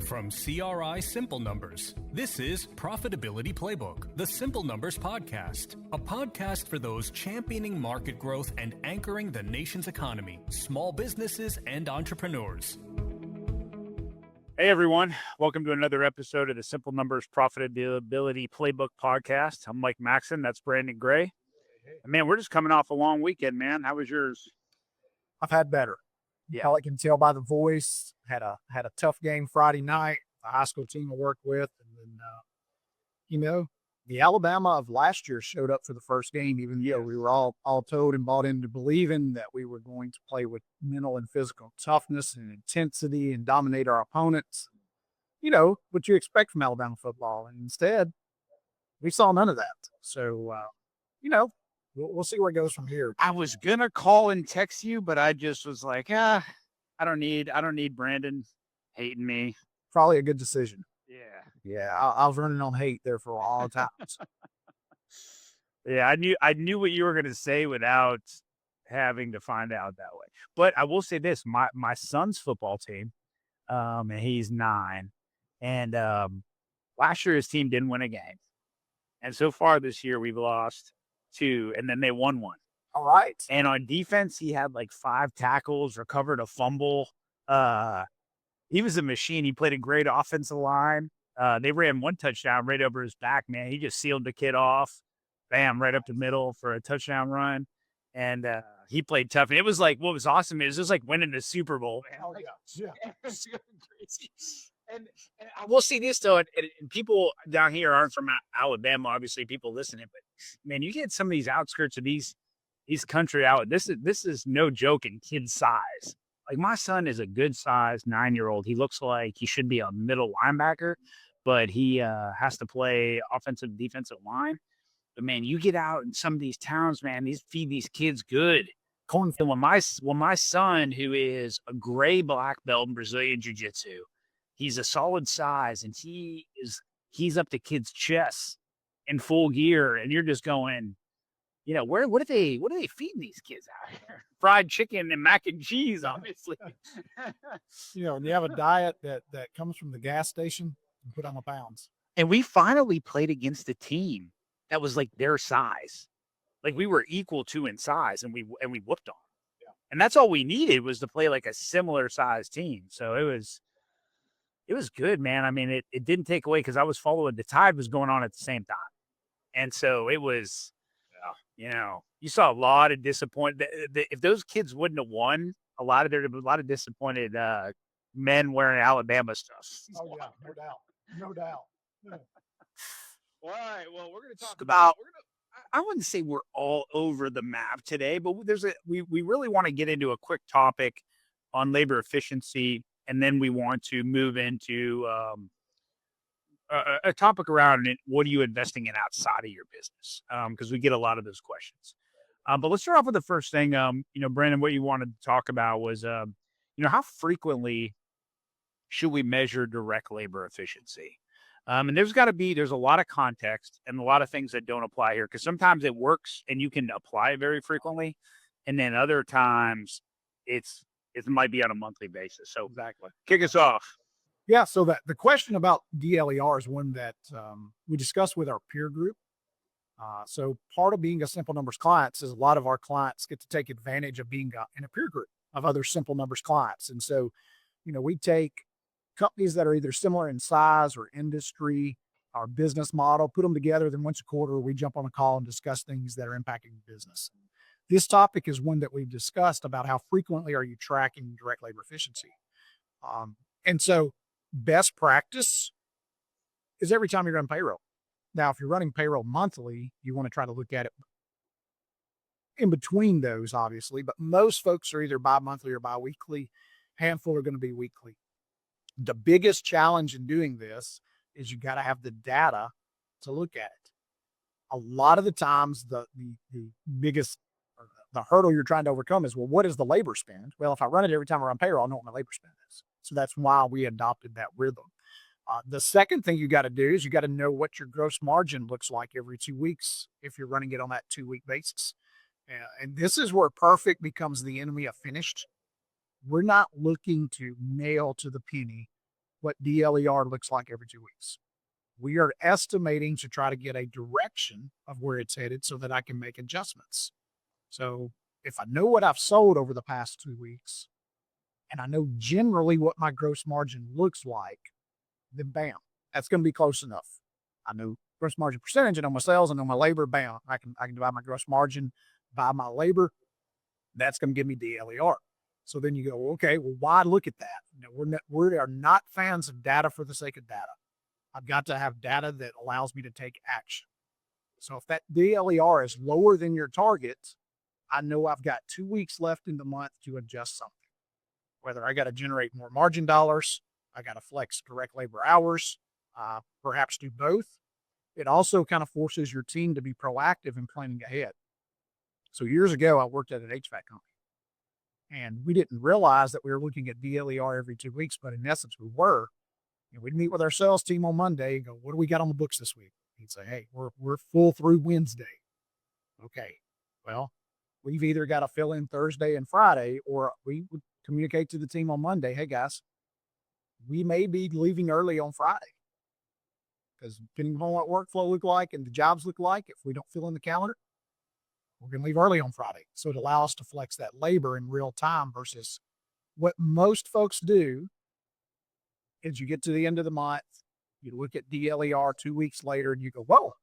From CRI Simple Numbers, this is Profitability Playbook, the Simple Numbers Podcast, a podcast for those championing market growth and anchoring the nation's economy, small businesses, and entrepreneurs. Hey, everyone. Welcome to another episode of the Simple Numbers Profitability Playbook Podcast. I'm Mike Maxon. That's Brandon Gray. And man, we're just coming off a long weekend, man. How was yours? I've had better. Yeah. I can tell by the voice. Had a tough game Friday night. The high school team I work with, and then the Alabama of last year showed up for the first game, even though we were all told and bought into believing that we were going to play with mental and physical toughness and intensity and dominate our opponents. You know what you expect from Alabama football, and instead we saw none of that. So we'll see where it goes from here. I was gonna call and text you, but I just was like, I don't need Brandon hating me. Probably a good decision. Yeah. I was running on hate there for all times. Yeah, I knew what you were gonna say without having to find out that way. But I will say this: my son's football team, and he's 9, and last year his team didn't win a game, and so far this year we've lost 2, and then they won 1. All right. And on defense, he had like 5 tackles, recovered a fumble. He was a machine. He played a great offensive line. They ran 1 touchdown right over his back, man. He just sealed the kid off. Bam, right up the middle for a touchdown run. And he played tough. And it was like, what was awesome is it was like winning the Super Bowl. Man. Oh, yeah. It was crazy. And I will see this, though, and people down here aren't from Alabama, obviously, people listening. But, man, you get some of these outskirts of these country out. This is no joke in kid size. Like, my son is a good-sized 9-year-old. He looks like he should be a middle linebacker, but he has to play offensive, defensive line. But, man, you get out in some of these towns, man, these feed these kids good. And when my son, who is a gray black belt in Brazilian Jiu-Jitsu, he's a solid size, and he's up to kids' chests in full gear, and you're just going, what are they feeding these kids out here? Fried chicken and mac and cheese, obviously. And you have a diet that comes from the gas station and put on the pounds. And we finally played against a team that was like their size. Like we were equal to in size, and we whooped them. Yeah. And that's all we needed was to play like a similar size team. So it was good, man. I mean, it didn't take away because I was following the tide was going on at the same time. And so it was, you saw a lot of disappointment. If those kids wouldn't have won, a lot of disappointed men wearing Alabama stuff. Oh, yeah, no doubt. Yeah. All right. Well, we're going to talk about, I wouldn't say we're all over the map today, but we really want to get into a quick topic on labor efficiency. And then we want to move into a topic around it. What are you investing in outside of your business? Because we get a lot of those questions. But let's start off with the first thing. Brandon, what you wanted to talk about was, how frequently should we measure direct labor efficiency? And there's a lot of context and a lot of things that don't apply here because sometimes it works and you can apply it very frequently. And then other times it might be on a monthly basis. So Exactly. Kick us off. Yeah. So that the question about DLER is one that we discussed with our peer group. So part of being a Simple Numbers clients is a lot of our clients get to take advantage of being in a peer group of other Simple Numbers clients. And so, we take companies that are either similar in size or industry, our business model, put them together. Then once a quarter, we jump on a call and discuss things that are impacting the business. This topic is one that we've discussed about how frequently are you tracking direct labor efficiency. And so best practice is every time you're running payroll. Now, if you're running payroll monthly, you want to try to look at it in between those, obviously, but most folks are either bi-monthly or bi-weekly. Handful are going to be weekly. The biggest challenge in doing this is you got to have the data to look at it. A lot of the times, the biggest, the hurdle you're trying to overcome is, well, what is the labor spend? Well, if I run it every time I run payroll, I know what my labor spend is. So that's why we adopted that rhythm. The second thing you got to do is you got to know what your gross margin looks like every 2 weeks if you're running it on that 2-week basis. And this is where perfect becomes the enemy of finished. We're not looking to nail to the penny what DLER looks like every 2 weeks. We are estimating to try to get a direction of where it's headed so that I can make adjustments. So if I know what I've sold over the past 2 weeks and I know generally what my gross margin looks like, then bam, that's going to be close enough. I know gross margin percentage, I know my sales, I know my labor, bam, I can divide my gross margin by my labor. That's going to give me DLER. So then you go, okay, well, why look at that? We are not fans of data for the sake of data. I've got to have data that allows me to take action. So if that DLER is lower than your target, I know I've got 2 weeks left in the month to adjust something. Whether I got to generate more margin dollars, I got to flex direct labor hours, perhaps do both. It also kind of forces your team to be proactive in planning ahead. So years ago, I worked at an HVAC company, and we didn't realize that we were looking at DLER every 2 weeks, but in essence, we were. We'd meet with our sales team on Monday and go, what do we got on the books this week? He'd say, hey, we're full through Wednesday. Okay, well, we've either got to fill in Thursday and Friday, or we would communicate to the team on Monday, hey guys, we may be leaving early on Friday. Because depending on what workflow look like and the jobs look like, if we don't fill in the calendar, we're going to leave early on Friday. So it allows us to flex that labor in real time versus what most folks do is you get to the end of the month, you look at DLER 2 weeks later and you go, whoa,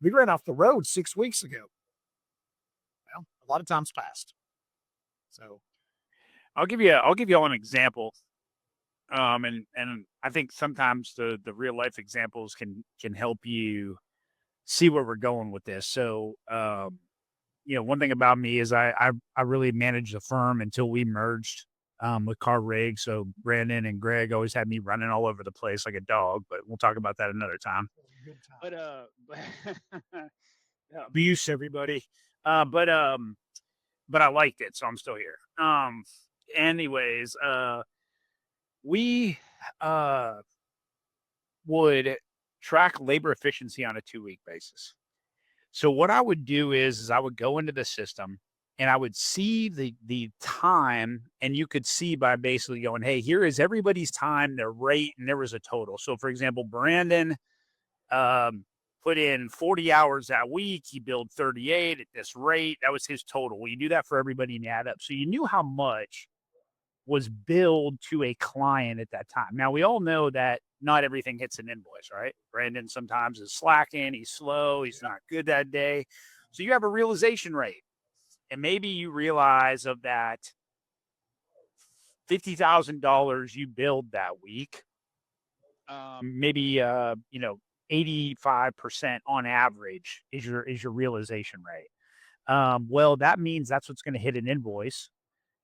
we ran off the road 6 weeks ago. Well, a lot of time's passed. So I'll give you all an example. And I think sometimes the real life examples can help you see where we're going with this. So, one thing about me is I really managed the firm until we merged with Car Rig. So Brandon and Greg always had me running all over the place like a dog, but we'll talk about that another time. But abuse everybody. But I liked it, so I'm still here. Anyways, we would track labor efficiency on a 2-week basis. So what I would do is I would go into the system and I would see the time, and you could see by basically going, hey, here is everybody's time, their rate, and there was a total. So for example, Brandon put in 40 hours that week. He billed 38 at this rate. That was his total. Well, you do that for everybody and you add up. So you knew how much was billed to a client at that time. Now, we all know that not everything hits an invoice, right? Brandon sometimes is slacking. He's slow. He's not good that day. So you have a realization rate. And maybe you realize of that $50,000 you billed that week, maybe 85% on average is your realization rate. Well, that means that's what's going to hit an invoice.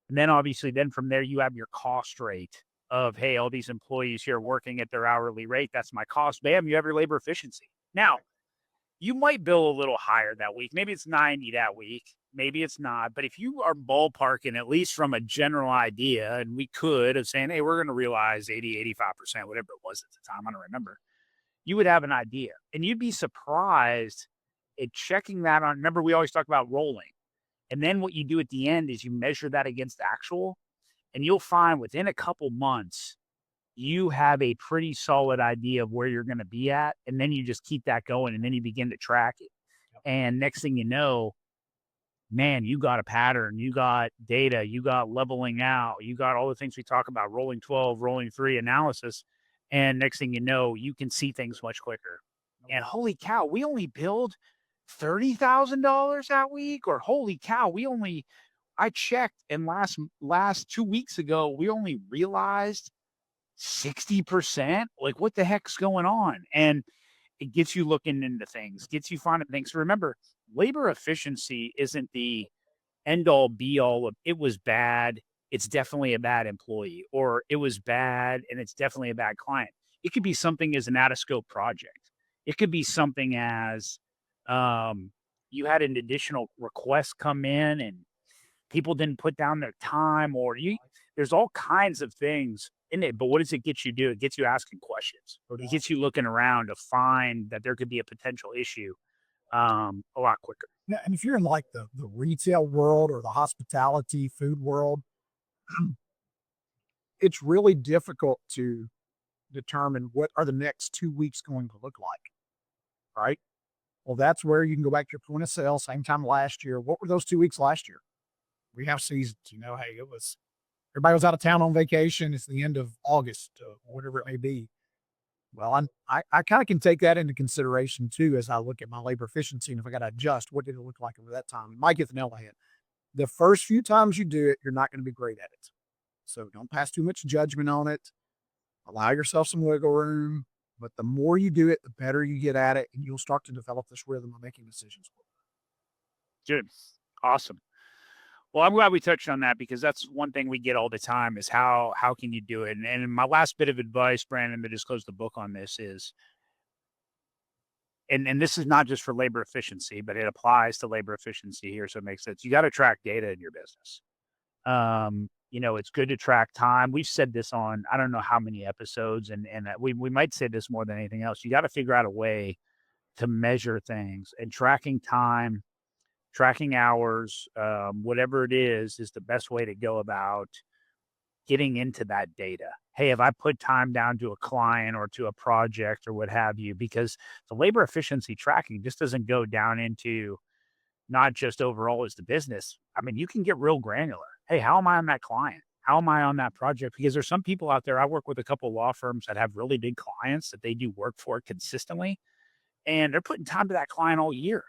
And then obviously from there you have your cost rate of, hey, all these employees here working at their hourly rate, that's my cost. Bam, you have your labor efficiency. Now, you might bill a little higher that week. Maybe it's 90 that week. Maybe it's not. But if you are ballparking, at least from a general idea, and we could of saying, hey, we're going to realize 80, 85%, whatever it was at the time, I don't remember, you would have an idea. And you'd be surprised at checking that on. Remember, we always talk about rolling. And then what you do at the end is you measure that against actual, and you'll find within a couple months, you have a pretty solid idea of where you're going to be at. And then you just keep that going, and then you begin to track it. And next thing you know, man, you got a pattern, you got data, you got leveling out, you got all the things we talk about, rolling 12, rolling 3 analysis. And next thing you know, you can see things much quicker. And holy cow, we only billed $30,000 that week, or holy cow, I checked, and last 2 weeks ago, we only realized 60%. Like, what the heck's going on? And it gets you looking into things, gets you finding things. Remember, labor efficiency isn't the end all be all of it was bad, it's definitely a bad employee, or it was bad and it's definitely a bad client. It could be something as an out of scope project. It could be something as you had an additional request come in and people didn't put down their time, or there's all kinds of things in it. But what does it get you do? It gets you asking questions, or it gets you looking around to find that there could be a potential issue a lot quicker. Now, and if you're in like the retail world or the hospitality food world, it's really difficult to determine what are the next 2 weeks going to look like, right? Well, that's where you can go back to your point of sale, same time last year. What were those 2 weeks last year? We have seasons, hey, everybody was out of town on vacation. It's the end of August, whatever it may be. Well, I kind of can take that into consideration too as I look at my labor efficiency. And if I got to adjust, what did it look like over that time? You might get the nail on the head. The first few times you do it, you're not going to be great at it. So don't pass too much judgment on it. Allow yourself some wiggle room. But the more you do it, the better you get at it, and you'll start to develop this rhythm of making decisions. Good. Awesome. Well, I'm glad we touched on that because that's one thing we get all the time is how can you do it? And my last bit of advice, Brandon, to just close the book on this is, and this is not just for labor efficiency, but it applies to labor efficiency here. So it makes sense. You got to track data in your business. It's good to track time. We've said this on, I don't know how many episodes, and we might say this more than anything else. You got to figure out a way to measure things, and tracking time, tracking hours, whatever it is the best way to go about getting into that data. Hey, have I put time down to a client or to a project or what have you? Because the labor efficiency tracking just doesn't go down into not just overall as the business. I mean, you can get real granular. Hey, how am I on that client? How am I on that project? Because there's some people out there, I work with a couple of law firms that have really big clients that they do work for consistently, and they're putting time to that client all year.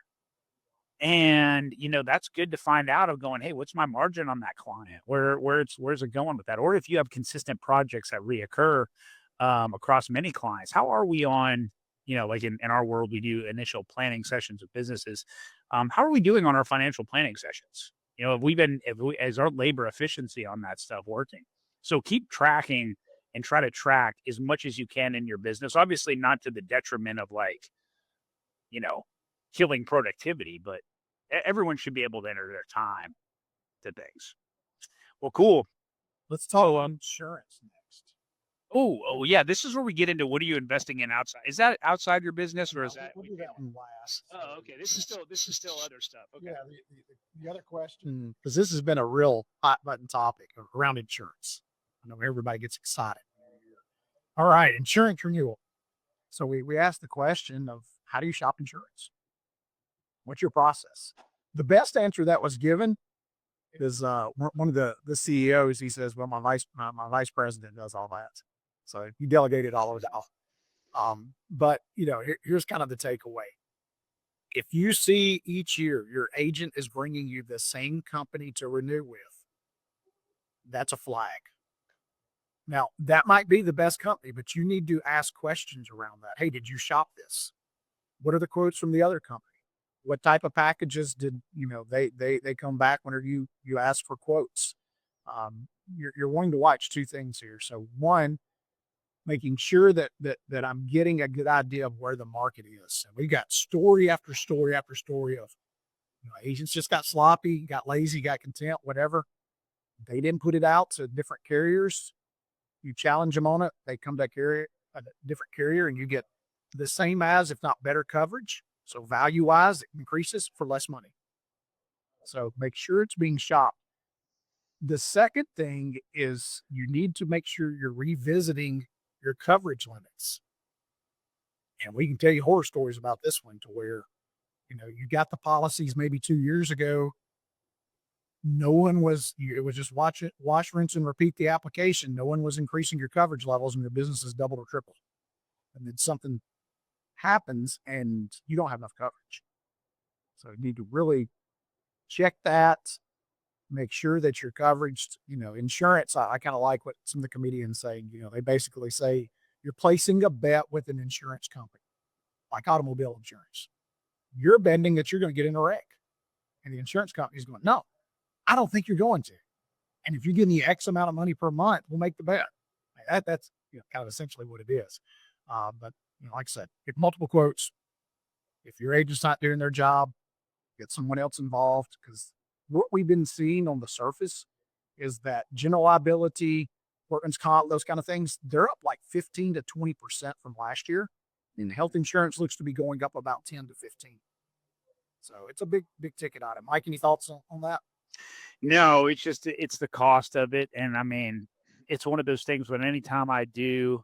And, that's good to find out of going, hey, what's my margin on that client? Where's it going with that? Or if you have consistent projects that reoccur across many clients, how are we on, like in our world, we do initial planning sessions with businesses. How are we doing on our financial planning sessions? Is our labor efficiency on that stuff working? So keep tracking and try to track as much as you can in your business. Obviously not to the detriment of killing productivity, but everyone should be able to enter their time to things. Well, cool. Let's talk about insurance next. Oh, yeah. This is where we get into what are you investing in outside? Is that outside your business or is that? We'll do that one last. Oh, okay. This is still other stuff. Okay. Yeah. The other question, because this has been a real hot button topic around insurance. I know everybody gets excited. All right, insurance renewal. So we asked the question of how do you shop insurance? What's your process? The best answer that was given is one of the CEOs. He says, "Well, my vice president does all that." So he delegated all of that. But here's kind of the takeaway. If you see each year your agent is bringing you the same company to renew with, that's a flag. Now, that might be the best company, but you need to ask questions around that. Hey, did you shop this? What are the quotes from the other company? What type of packages did they come back whenever you ask for quotes? You're wanting to watch two things here. So one, making sure that I'm getting a good idea of where the market is. And we got story after story after story of agents just got sloppy, got lazy, got content, whatever. They didn't put it out to different carriers. You challenge them on it, they come to a different carrier, and you get the same as, if not better coverage. So value-wise, it increases for less money. So make sure it's being shopped. The second thing is you need to make sure you're revisiting your coverage limits. And we can tell you horror stories about this one to where, you got the policies maybe 2 years ago. It was just wash, rinse, and repeat the application. No one was increasing your coverage levels and your business is doubled or tripled. And then something happens and you don't have enough coverage. So you need to really check that, make sure that your coverage, insurance. I kind of like what some of the comedians say, they basically say you're placing a bet with an insurance company, like automobile insurance. You're betting that you're going to get in a wreck. And the insurance company is going, no, I don't think you're going to. And if you give me X amount of money per month, we'll make the bet. That's kind of essentially what it is. But like I said, get multiple quotes. If your agent's not doing their job, get someone else involved. Because what we've been seeing on the surface is that general liability, workman's comp, those kind of things, they're up like 15 to 20% from last year. And health insurance looks to be going up about 10 to 15. So it's a big ticket item. Mike, any thoughts on that? No, it's the cost of it. And I mean, it's one of those things when anytime I do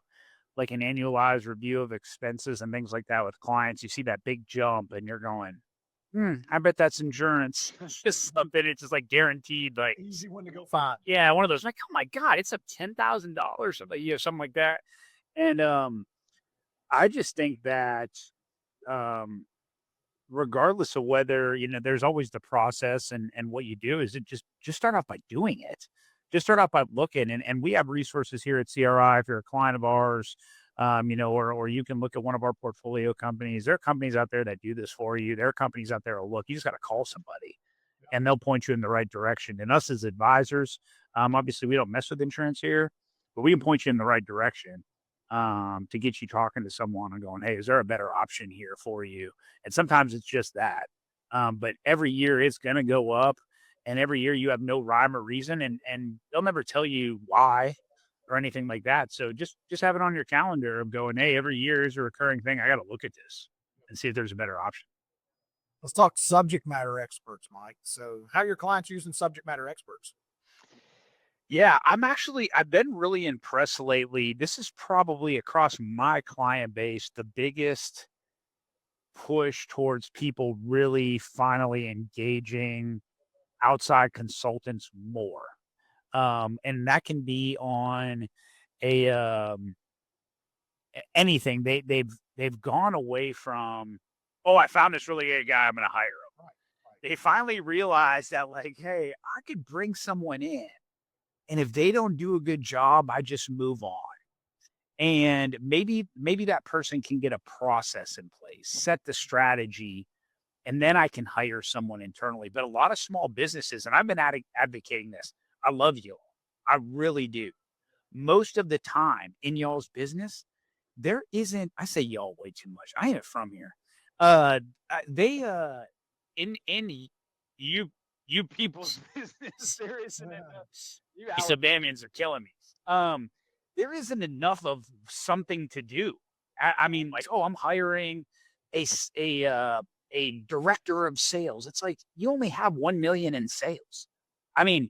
like an annualized review of expenses and things like that with clients, you see that big jump and you're going, I bet that's insurance. It's just something, it's just like guaranteed, like Easy one to go find. yeah, one of those like, oh my God, it's up $10,000 something, something like that. And I just think that um regardless of whether, there's always the process and what you do is it just start off by doing it. Just start off by looking and we have resources here at CRI if you're a client of ours, or you can look at one of our portfolio companies. There are companies out there that do this for you. There are companies out there. Look, you just got to call somebody and they'll point you in the right direction. And us as advisors, obviously we don't mess with insurance here, but we can point you in the right direction to get you talking to someone and going, hey, is there a better option here for you? And sometimes it's just that. But every year it's going to go up and every year you have no rhyme or reason and they'll never tell you why or anything like that. So just have it on your calendar of going, hey, every year is a recurring thing. I got to look at this and see if there's a better option. Let's talk subject matter experts, Mike. So how are your clients using subject matter experts? Yeah, I've been really impressed lately. This is probably across my client base, the biggest push towards people really finally engaging outside consultants more. And that can be on a anything. They've gone away from, oh, I found this really good guy, I'm gonna hire him. Right. They finally realized that, like, hey, I could bring someone in. And if they don't do a good job, I just move on. And maybe that person can get a process in place, set the strategy, and then I can hire someone internally. But a lot of small businesses, and I've been advocating this, I love you all. I really do. Most of the time in y'all's business, there isn't, I say y'all way too much. I ain't from here. They in you people's business, there isn't enough. You Alabamians are killing me. There isn't enough of something to do. I mean, like, oh, I'm hiring a director of sales. It's like you only have 1 million in sales. I mean,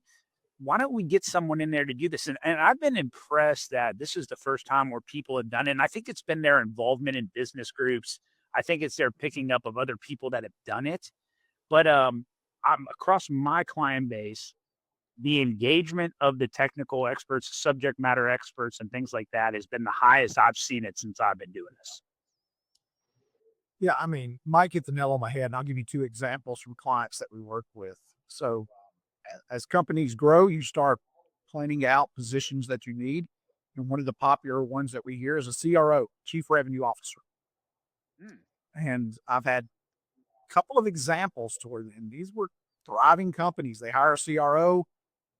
why don't we get someone in there to do this? And I've been impressed that this is the first time where people have done it. And I think it's been their involvement in business groups. I think it's their picking up of other people that have done it. But I'm across my client base, the engagement of the technical experts, subject matter experts, and things like that has been the highest I've seen it since I've been doing this. Yeah, I mean, Mike hit the nail on my head, and I'll give you two examples from clients that we work with. So, as companies grow, you start planning out positions that you need. And one of the popular ones that we hear is a CRO, Chief Revenue Officer. And I've had a couple of examples toward them. These were thriving companies. They hire a CRO,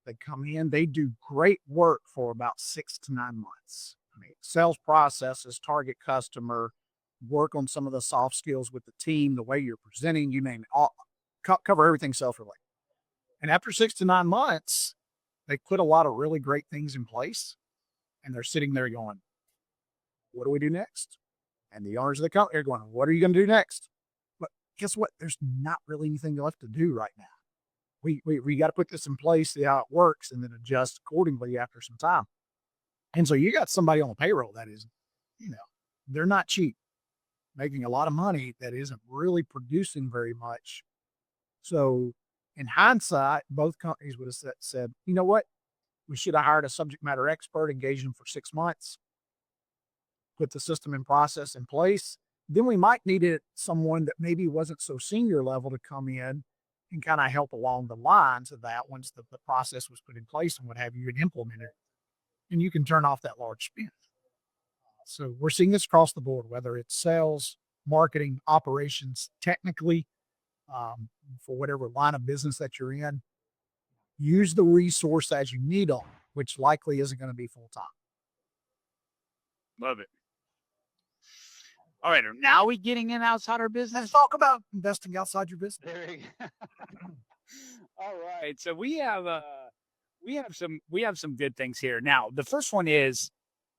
they come in, they do great work for about 6 to 9 months. I mean, sales processes, target customer, work on some of the soft skills with the team, the way you're presenting, you name it, all, cover everything sales-related. And after 6 to 9 months, they put a lot of really great things in place, and they're sitting there going, what do we do next? And the owners of the company are going, what are you going to do next? But guess what? There's not really anything left to do right now. We got to put this in place, see how it works, and then adjust accordingly after some time. And so you got somebody on the payroll that is, they're not cheap, making a lot of money that isn't really producing very much. So in hindsight, both companies would have said, you know what? We should have hired a subject matter expert, engaged them for 6 months, put the system and process in place. Then we might need someone that maybe wasn't so senior level to come in and kind of help along the lines of that once the process was put in place and what have you and implemented. And you can turn off that large spend. So we're seeing this across the board, whether it's sales, marketing, operations, technically, for whatever line of business that you're in. Use the resource as you need them, which likely isn't going to be full time. Love it. All right, now we getting in outside our business. Let's talk about investing outside your business. There we go. All right, so we have some good things here. Now, the first one is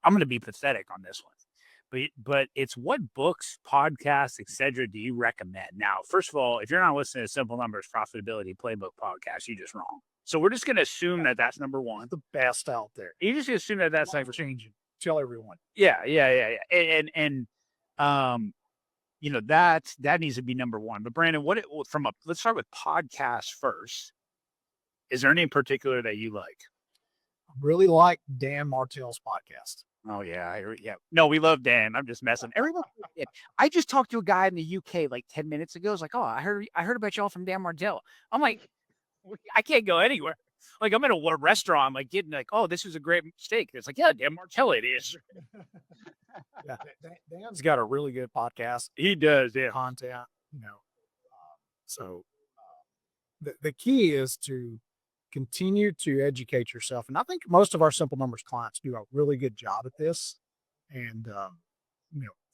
I'm going to be pathetic on this one, but it's what books, podcasts, etc. do you recommend? Now, first of all, if you're not listening to Simple Numbers Profitability Playbook podcast, you're just wrong. So we're just going to assume that that's number one, The best out there. You just assume that that's like changing. tell everyone. Yeah. And that needs to be number one. But Brandon, let's start with podcasts first. Is there any in particular that you like? I really like Dan Martell's podcast. Oh yeah. No, we love Dan. I'm just messing. Everyone. I just talked to a guy in the UK like 10 minutes ago. It's like, oh, I heard about y'all from Dan Martell. I'm like, I can't go anywhere. Like I'm in a restaurant, like getting like, oh, this was a great steak. It's like, yeah, Dan Martell it is. Yeah, Dan's got a really good podcast. He does, yeah. Content, so the key is to continue to educate yourself. And I think most of our Simple Numbers clients do a really good job at this. And,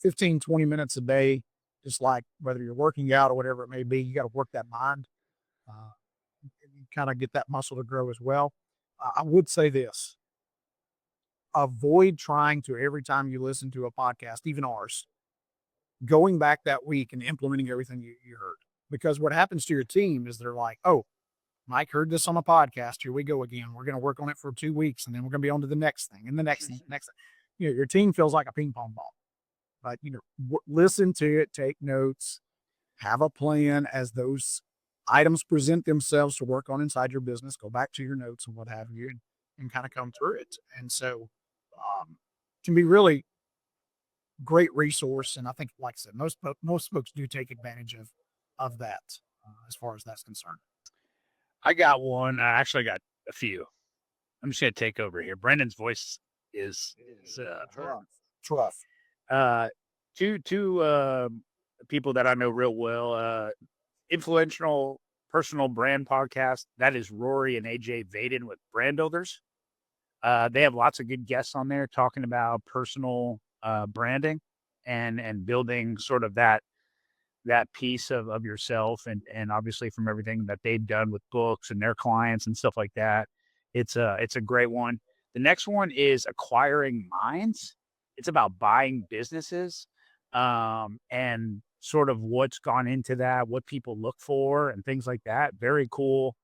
15, 20 minutes a day, just like whether you're working out or whatever it may be, you got to work that mind. You kind of get that muscle to grow as well. I would say this: avoid trying to, every time you listen to a podcast, even ours, going back that week and implementing everything you heard. Because what happens to your team is they're like, oh, Mike heard this on a podcast. Here we go again. We're going to work on it for 2 weeks, and then we're going to be on to the next thing and the next thing, next thing. Your team feels like a ping pong ball. But, listen to it, take notes, have a plan as those items present themselves to work on inside your business. Go back to your notes and what have you, and kind of come through it. And so, can be really great resource. And I think, like I said, most folks do take advantage of that as far as that's concerned. I got one. I actually got a few. I'm just going to take over here. Brendan's voice is tough. Two people that I know real well, influential personal brand podcast. That is Rory and AJ Vaden with Brand Builders. They have lots of good guests on there talking about personal branding and building sort of that piece of yourself, and obviously from everything that they've done with books and their clients and stuff like that. It's a great one. The next one is Acquiring Minds. It's about buying businesses, and sort of what's gone into that, what people look for and things like that. Very cool.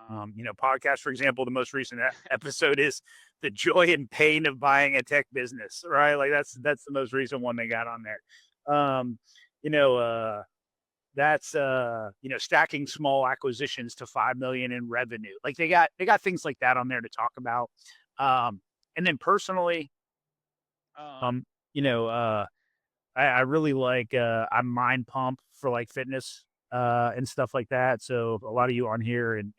Podcast, for example, the most recent episode is The Joy and Pain of Buying a Tech Business, right? Like that's the most recent one they got on there. That's stacking small acquisitions to 5 million in revenue. Like they got things like that on there to talk about. And then personally, I really like I'm Mind Pump for like fitness and stuff like that. So a lot of you on here and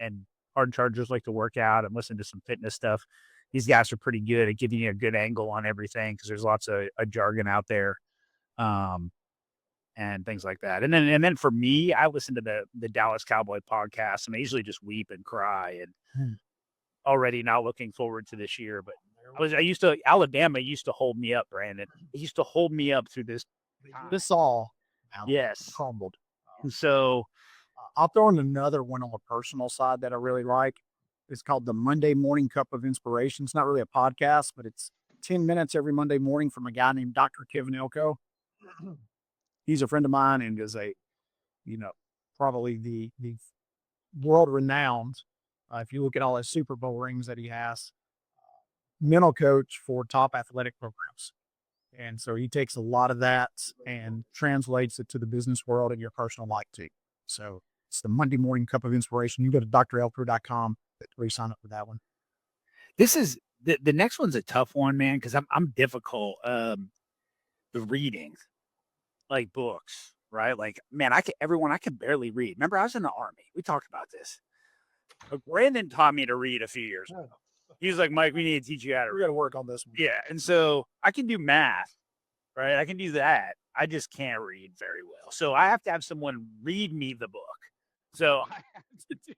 hard chargers like to work out and listen to some fitness stuff. These guys are pretty good at giving you a good angle on everything because there's lots of jargon out there. And things like that. And then for me, I listen to the Dallas Cowboy podcast, and I usually just weep and cry, and already not looking forward to this year. But Alabama used to hold me up, Brandon. It used to hold me up through this. This all crumbled. And so I'll throw in another one on the personal side that I really like. It's called the Monday Morning Cup of Inspiration. It's not really a podcast, but it's 10 minutes every Monday morning from a guy named Dr. Kevin Elko. He's a friend of mine and is probably the world renowned, if you look at all his Super Bowl rings that he has, mental coach for top athletic programs. And so he takes a lot of that and translates it to the business world and your personal life too. So it's the Monday Morning Cup of Inspiration. You go to drelko.com to sign up for that one. This is the next one's a tough one, man, because I'm difficult. The reading, like books, right? Like, man, I can barely read. Remember, I was in the Army. We talked about this. But Brandon taught me to read a few years ago. He was like, Mike, we need to teach you how to read. We're going to work on this one. Yeah. And so I can do math, right? I can do that. I just can't read very well. So I have to have someone read me the book. So I have to do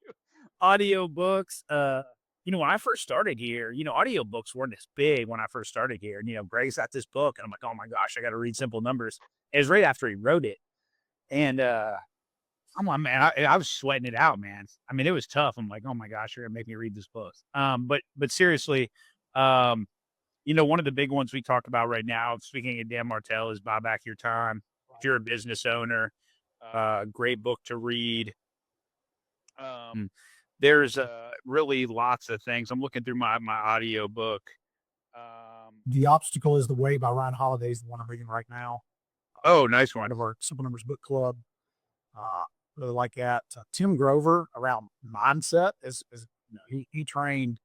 audio books. When I first started here, audiobooks weren't as big when I first started here. And, Greg's got this book, and I'm like, oh my gosh, I got to read Simple Numbers. It was right after he wrote it. And I'm like, man, I was sweating it out, man. I mean, it was tough. I'm like, oh my gosh, you're going to make me read this book. But seriously, one of the big ones we talked about right now, speaking of Dan Martell, is Buy Back Your Time. If you're a business owner, great book to read. There's really lots of things. I'm looking through my audio book. The Obstacle is the Way by Ryan Holiday is the one I'm reading right now. Oh, nice Part one. of our Simple Numbers book club. Really like that. Tim Grover around mindset is he trained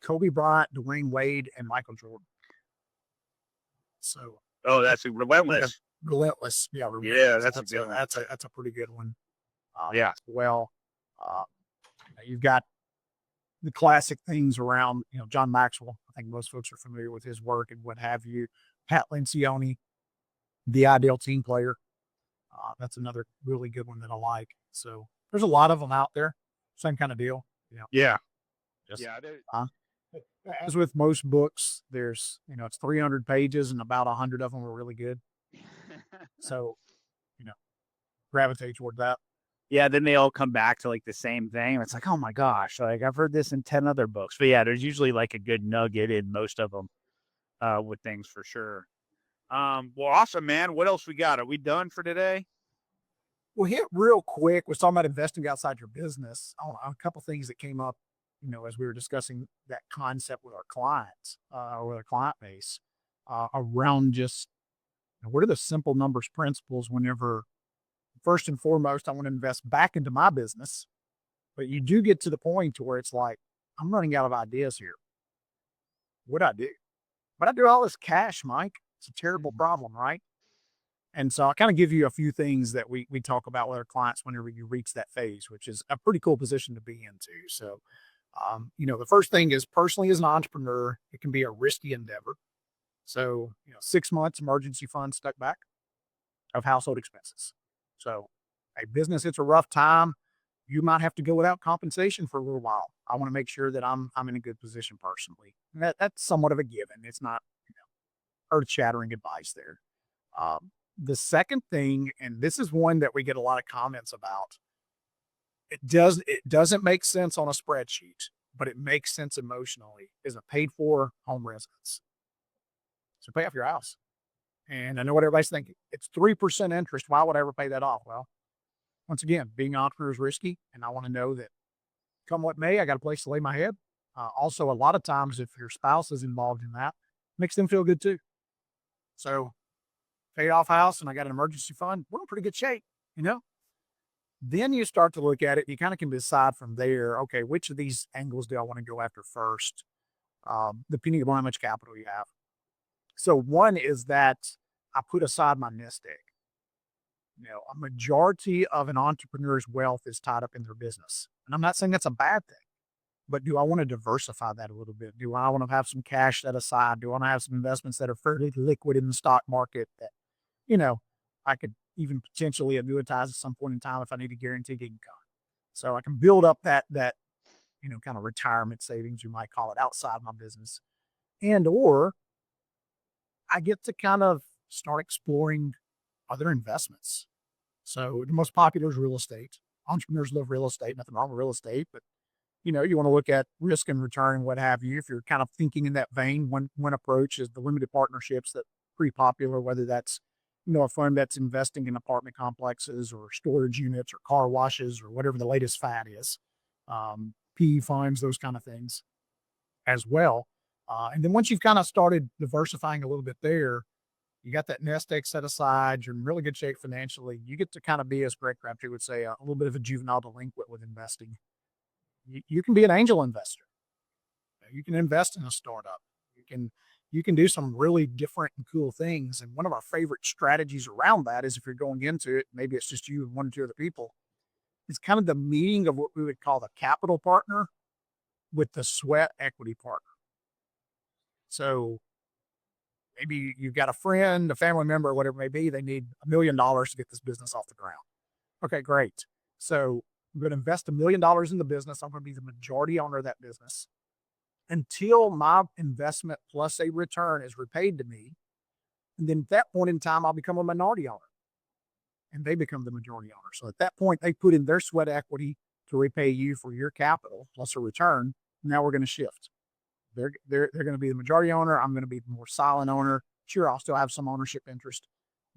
Kobe Bryant, Dwayne Wade, and Michael Jordan. So that's relentless. Relentless. Yeah, Yeah, that's a good one. That's a pretty good one. Yeah. Well, you've got the classic things around, John Maxwell. I think most folks are familiar with his work and what have you. Pat Lencioni, The Ideal Team Player. That's another really good one that I like. So there's a lot of them out there. Same kind of deal. Yeah. As with most books, there's, it's 300 pages and about 100 of them are really good. So, gravitate toward that. Yeah, then they all come back to like the same thing. It's like, oh my gosh, like I've heard this in 10 other books. But yeah, there's usually like a good nugget in most of them with things for sure. Well, awesome, man. What else we got? Are we done for today? We'll hit real quick. We're talking about investing outside your business on a couple things that came up, as we were discussing that concept with our clients or with our client base around just what are the simple numbers principles whenever first and foremost, I want to invest back into my business, but you do get to the point where it's like, I'm running out of ideas here. What do I do? But I do all this cash, Mike. It's a terrible problem, right? And so I kind of give you a few things that we talk about with our clients whenever you reach that phase, which is a pretty cool position to be into. So, the first thing is personally as an entrepreneur, it can be a risky endeavor. So, 6 months emergency fund stuck back of household expenses. So a business hits a rough time, you might have to go without compensation for a little while. I want to make sure that I'm in a good position personally. And that's somewhat of a given. It's not earth-shattering advice there. The second thing, and this is one that we get a lot of comments about, it doesn't make sense on a spreadsheet, but it makes sense emotionally, is a paid-for home residence. So pay off your house. And I know what everybody's thinking. It's 3% interest. Why would I ever pay that off? Well, once again, being an entrepreneur is risky, and I want to know that come what may, I got a place to lay my head. Also, a lot of times, if your spouse is involved in that, it makes them feel good too. So, paid off house, and I got an emergency fund. We're in pretty good shape, Then you start to look at it. You kind of can decide from there. Okay, which of these angles do I want to go after first? Depending upon how much capital you have. So one is that I put aside my nest egg. A majority of an entrepreneur's wealth is tied up in their business. And I'm not saying that's a bad thing, but do I want to diversify that a little bit? Do I want to have some cash set aside? Do I want to have some investments that are fairly liquid in the stock market that, I could even potentially annuitize at some point in time if I need a guaranteed income? So I can build up that kind of retirement savings, you might call it, outside my business. Or I get to kind of start exploring other investments. So the most popular is real estate. Entrepreneurs love real estate, nothing wrong with real estate, but you want to look at risk and return, what have you. If you're kind of thinking in that vein, one approach is the limited partnerships that pretty popular, whether that's, a fund that's investing in apartment complexes or storage units or car washes or whatever the latest fad is. PE funds, those kind of things as well. And then once you've kind of started diversifying a little bit there, you got that nest egg set aside, you're in really good shape financially. You get to kind of be, as Greg Crabtree would say, a little bit of a juvenile delinquent with investing. You can be an angel investor. You can invest in a startup. You can do some really different and cool things. And one of our favorite strategies around that is if you're going into it, maybe it's just you and one or two other people, it's kind of the meeting of what we would call the capital partner with the sweat equity partner. So maybe you've got a friend, a family member, or whatever it may be, they need $1 million to get this business off the ground. Okay, great. So I'm going to invest $1 million in the business. I'm going to be the majority owner of that business until my investment plus a return is repaid to me. And then at that point in time, I'll become a minority owner and they become the majority owner. So at that point, they put in their sweat equity to repay you for your capital plus a return. Now we're going to shift. They're going to be the majority owner. I'm going to be the more silent owner. Sure, I'll still have some ownership interest.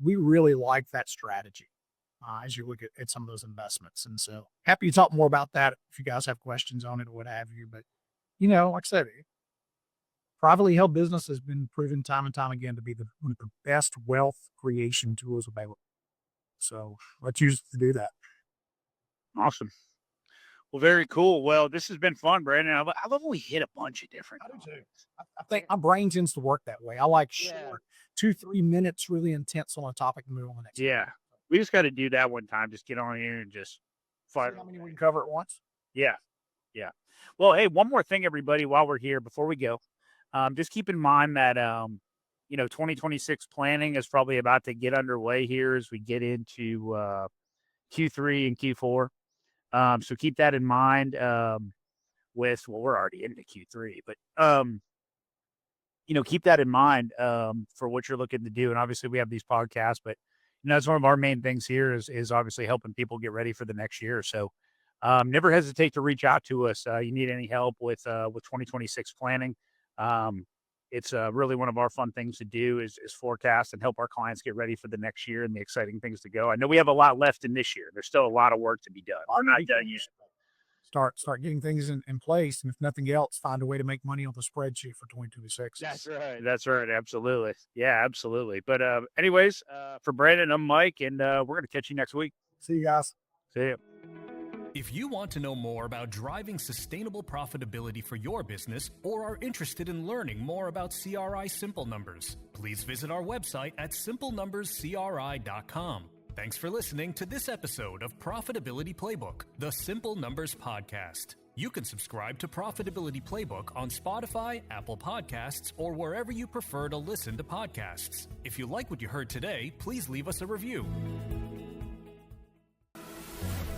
We really like that strategy as you look at some of those investments. And so happy to talk more about that if you guys have questions on it or what have you. But, like I said, Privately held business has been proven time and time again to be one of the best wealth creation tools available. So let's use it to do that. Awesome. Well, very cool. Well, this has been fun, Brandon. I love when we hit a bunch of different. I do too. I think my brain tends to work that way. I like short, 2-3 minutes, really intense on a topic and move on the next. Yeah. We just got to do that one time. Just get on here and just fire. See how many we can cover at once? Yeah. Yeah. Well, hey, one more thing, everybody, while we're here, before we go, just keep in mind that, 2026 planning is probably about to get underway here as we get into Q3 and Q4. So keep that in mind we're already into Q3, but, keep that in mind for what you're looking to do. And obviously we have these podcasts, but, that's one of our main things here is obviously helping people get ready for the next year. So never hesitate to reach out to us. You need any help with 2026 planning. It's really one of our fun things to do is forecast and help our clients get ready for the next year and the exciting things to go. I know we have a lot left in this year. There's still a lot of work to be done. We're not done yet. Start getting things in place, and if nothing else, find a way to make money on the spreadsheet for 2026. That's right. That's right. Absolutely. Yeah, absolutely. But anyways, for Brandon, I'm Mike, and we're going to catch you next week. See you guys. See you. If you want to know more about driving sustainable profitability for your business or are interested in learning more about CRI Simple Numbers, please visit our website at simplenumberscri.com. Thanks for listening to this episode of Profitability Playbook, the Simple Numbers Podcast. You can subscribe to Profitability Playbook on Spotify, Apple Podcasts, or wherever you prefer to listen to podcasts. If you like what you heard today, please leave us a review.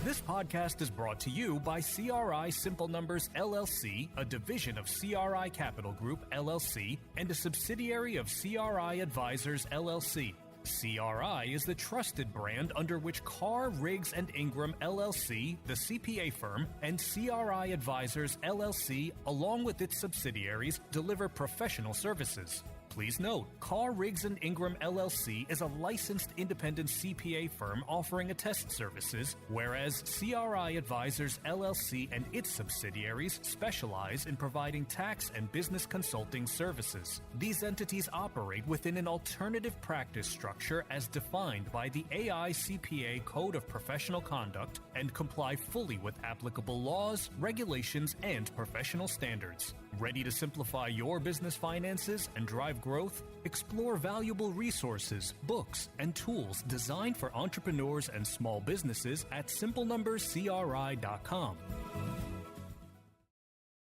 This podcast is brought to you by CRI Simple Numbers LLC, a division of CRI Capital Group LLC, and a subsidiary of CRI Advisors LLC. CRI is the trusted brand under which Carr, Riggs & Ingram LLC, the CPA firm, and CRI Advisors LLC, along with its subsidiaries, deliver professional services. Please note, Carr, Riggs & Ingram LLC is a licensed independent CPA firm offering attest services, whereas CRI Advisors LLC and its subsidiaries specialize in providing tax and business consulting services. These entities operate within an alternative practice structure as defined by the AICPA Code of Professional Conduct and comply fully with applicable laws, regulations, and professional standards. Ready to simplify your business finances and drive growth? Explore valuable resources, books, and tools designed for entrepreneurs and small businesses at simplenumberscri.com.